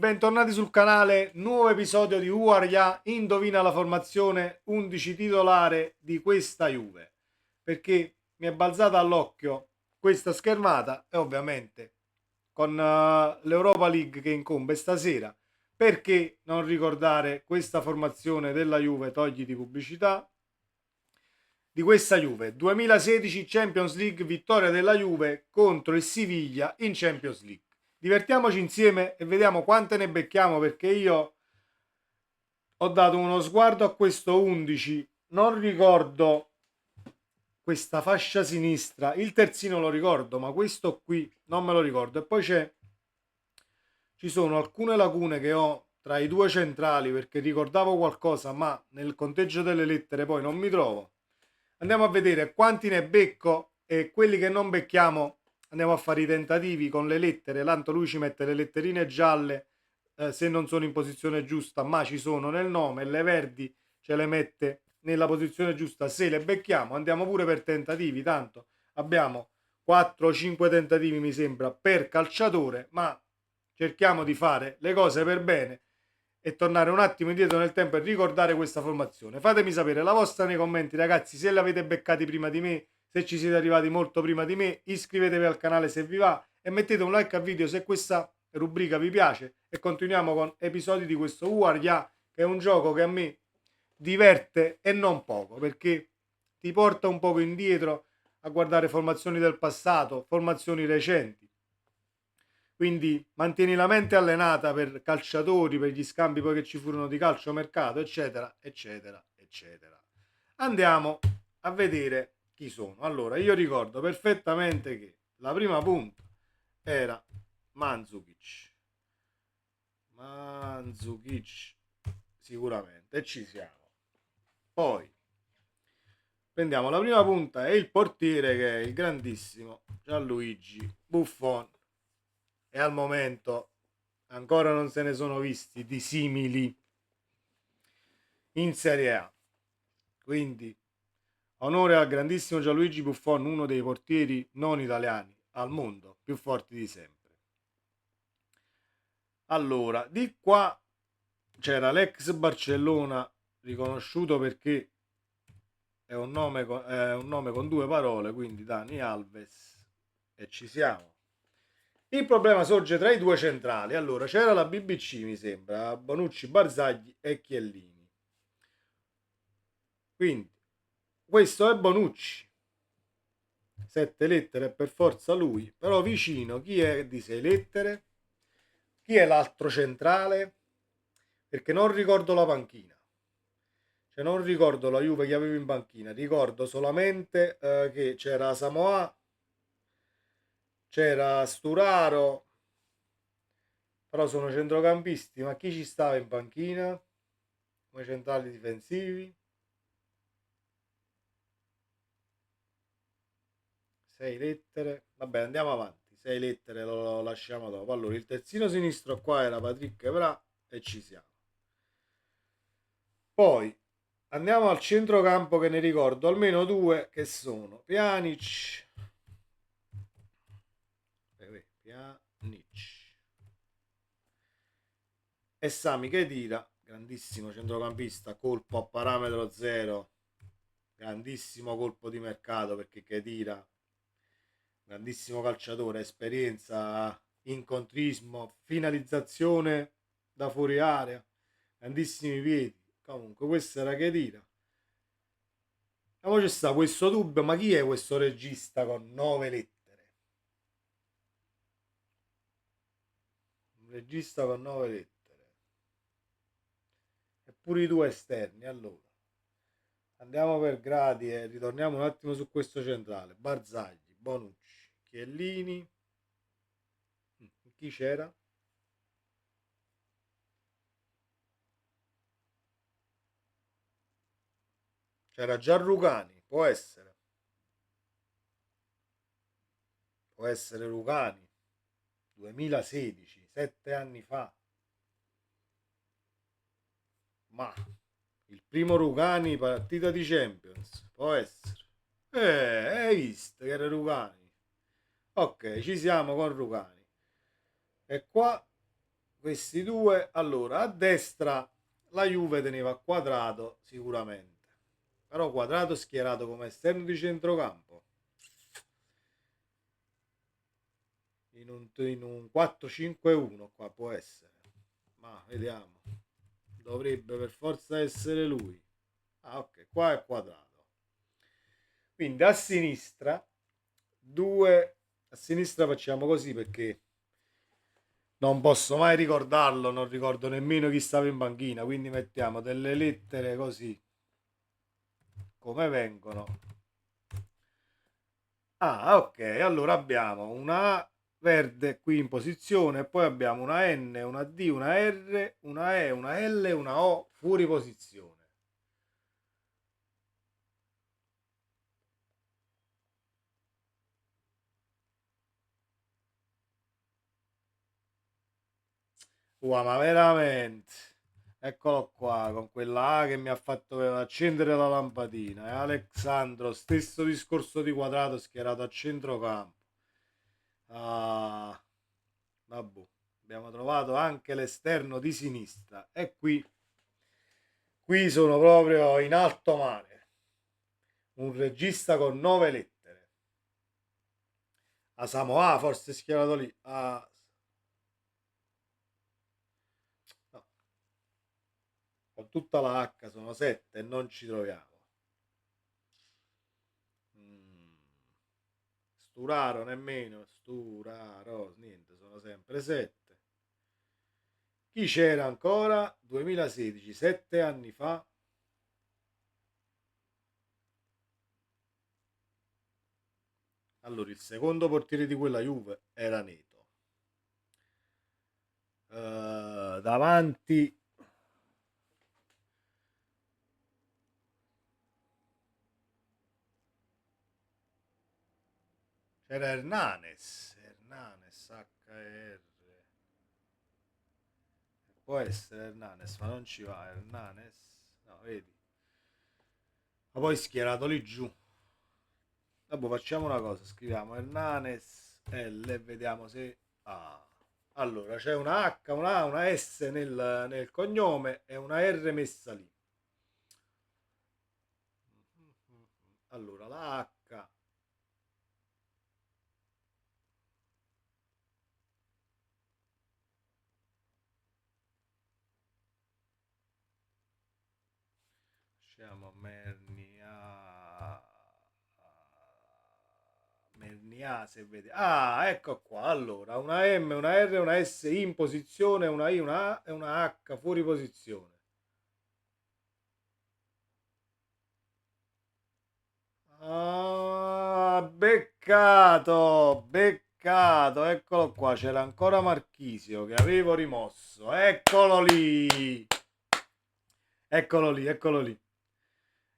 bentornati sul canale, nuovo episodio di Uaria, indovina la formazione 11 titolare di questa Juve, perché mi è balzata all'occhio questa schermata e ovviamente con l'Europa League che incombe stasera, perché non ricordare questa formazione della Juve, togli di pubblicità, di questa Juve, 2016 Champions League, vittoria della Juve contro il Siviglia in Champions League. Divertiamoci insieme e vediamo quante ne becchiamo, perché io ho dato uno sguardo a questo 11, non ricordo questa fascia sinistra, il terzino lo ricordo, ma questo qui non me lo ricordo. E poi ci sono alcune lacune che ho tra i due centrali, perché ricordavo qualcosa, ma nel conteggio delle lettere poi non mi trovo. Andiamo a vedere quanti ne becco e quelli che non becchiamo andiamo a fare i tentativi con le lettere. Tanto lui ci mette le letterine gialle se non sono in posizione giusta, ma ci sono nel nome, e le verdi ce le mette nella posizione giusta se le becchiamo. Andiamo pure per tentativi, tanto abbiamo 4-5 tentativi mi sembra per calciatore, ma cerchiamo di fare le cose per bene e tornare un attimo indietro nel tempo e ricordare questa formazione. Fatemi sapere la vostra nei commenti, ragazzi, se l'avete beccati prima di me, se ci siete arrivati molto prima di me, iscrivetevi al canale se vi va e mettete un like al video se questa rubrica vi piace e continuiamo con episodi di questo Uaria, che è un gioco che a me diverte e non poco, perché ti porta un poco indietro a guardare formazioni del passato, formazioni recenti. Quindi mantieni la mente allenata per calciatori, per gli scambi poi che ci furono di calciomercato, eccetera, eccetera, eccetera. Andiamo a vedere chi sono. Allora, io ricordo perfettamente che la prima punta era Mandzukic. Mandzukic, sicuramente, e ci siamo. Poi prendiamo la prima punta e il portiere, che è il grandissimo Gianluigi Buffon, e al momento ancora non se ne sono visti di simili in Serie A. Quindi onore al grandissimo Gianluigi Buffon, uno dei portieri non italiani al mondo più forti di sempre. Allora, di qua c'era l'ex Barcellona, riconosciuto perché è un nome con due parole, quindi Dani Alves, e ci siamo. Il problema sorge tra i due centrali. Allora, c'era la BBC, mi sembra, Bonucci, Barzagli e Chiellini. Quindi, questo è Bonucci. 7 lettere è per forza lui, però vicino chi è di 6 lettere? Chi è l'altro centrale? Perché non ricordo la panchina. Cioè non ricordo la Juve che avevo in panchina, ricordo solamente che c'era Samoa, c'era Sturaro, però sono centrocampisti, ma chi ci stava in panchina? Come centrali difensivi? 6 lettere, vabbè andiamo avanti, 6 lettere lo lasciamo dopo. Allora il terzino sinistro qua era Patrick Evra e ci siamo. Poi andiamo al centrocampo, che ne ricordo almeno due, che sono Pjanic e Sami Khedira, grandissimo centrocampista, colpo a parametro zero, grandissimo colpo di mercato, perché Khedira grandissimo calciatore, esperienza, incontrismo, finalizzazione da fuori area, grandissimi piedi. Comunque questo era Khedira. E poi c'è sta questo dubbio, ma chi è questo regista con 9 lettere? Un regista con 9 lettere. Eppure i due esterni, allora. Andiamo per gradi e ritorniamo un attimo su questo centrale. Barzagli, Bonucci, Chiellini. Chi c'era? C'era Gianrucani, può essere Lucani, 2016, 7 anni fa, ma il primo Lucani partita di Champions, può essere. Hai visto che era Lucani? Ok, ci siamo con Lucani. E qua questi due. Allora, a destra la Juve teneva Quadrato sicuramente, però Quadrato schierato come esterno di centrocampo in un 4-5-1 qua può essere, ma vediamo, dovrebbe per forza essere lui. Ah, ok, qua è Quadrato, quindi a sinistra due, a sinistra facciamo così perché non posso mai ricordarlo, non ricordo nemmeno chi stava in banchina, quindi mettiamo delle lettere così come vengono. Ah, ok, allora abbiamo una A verde qui in posizione, poi abbiamo una N, una D, una R, una E, una L e una O fuori posizione. Ma veramente? Eccolo qua, con quella A che mi ha fatto accendere la lampadina. E Alexandro, stesso discorso di Quadrato schierato a centrocampo. Ah, vabbè. Abbiamo trovato anche l'esterno di sinistra. E qui sono proprio in alto mare. Un regista con 9 lettere. A Samoa forse schierato lì. No, con tutta la H sono 7 e non ci troviamo. Mm. Sturaro nemmeno, Sturaro, niente, sono sempre 7. Chi c'era ancora? 2016, 7 anni fa. Allora, il secondo portiere di quella Juve era Neto. Davanti c'era Hernanes, Hernanes, HR. Può essere Hernanes, ma non ci va Hernanes. No, vedi. Ma poi schierato lì giù. Dopo facciamo una cosa, scriviamo Hernanes L e vediamo se... Ah. Allora, c'è una H, una A, una S nel cognome e una R messa lì. Allora, la H... Facciamo Mernia, se vede. Ah, ecco qua. Allora, una M, una R, una S in posizione, una I, una A e una H fuori posizione. Ah, beccato, beccato, eccolo qua, c'era ancora Marchisio che avevo rimosso, eccolo lì, eccolo lì, eccolo lì,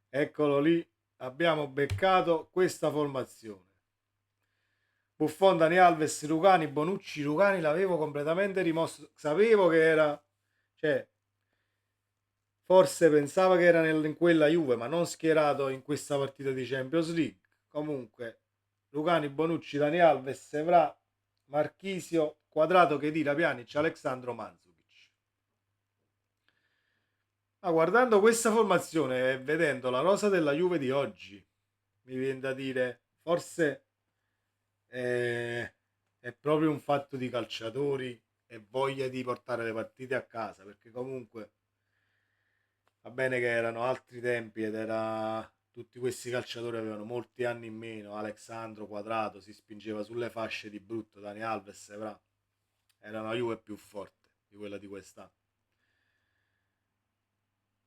eccolo lì, abbiamo beccato questa formazione. Buffon, Dani Alves, Rugani, Bonucci, Rugani l'avevo completamente rimosso, sapevo che era, cioè, forse pensava che era in quella Juve, ma non schierato in questa partita di Champions League. Comunque, Lucani, Bonucci, Dani Alves, Evra, Marchisio, Quadrato, Chedira, Pjanic, Alexandro, Mandzukic. Ma guardando questa formazione e vedendo la rosa della Juve di oggi, mi viene da dire, forse è proprio un fatto di calciatori e voglia di portare le partite a casa, perché comunque va bene che erano altri tempi ed era tutti questi calciatori avevano molti anni in meno. Alexandro Quadrato si spingeva sulle fasce di brutto, Dani Alves era una Juve più forte di quella di quest'anno.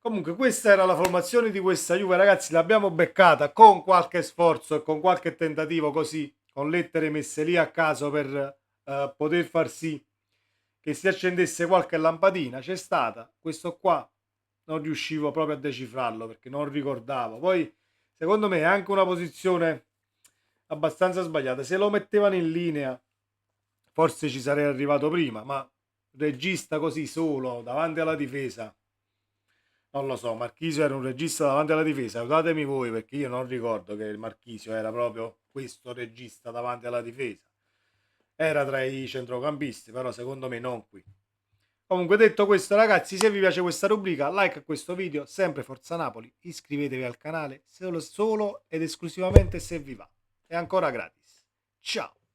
Comunque questa era la formazione di questa Juve, ragazzi, l'abbiamo beccata con qualche sforzo e con qualche tentativo così, con lettere messe lì a caso per poter far sì che si accendesse qualche lampadina. C'è stata, questo qua non riuscivo proprio a decifrarlo perché non ricordavo. Poi, secondo me, è anche una posizione abbastanza sbagliata. Se lo mettevano in linea, forse ci sarei arrivato prima, ma regista così solo davanti alla difesa. Non lo so, Marchisio era un regista davanti alla difesa, aiutatemi voi perché io non ricordo che il Marchisio era proprio questo regista davanti alla difesa. Era tra i centrocampisti, però secondo me non qui. Comunque detto questo ragazzi, se vi piace questa rubrica, like a questo video, sempre Forza Napoli, iscrivetevi al canale solo ed esclusivamente se vi va. È ancora gratis. Ciao!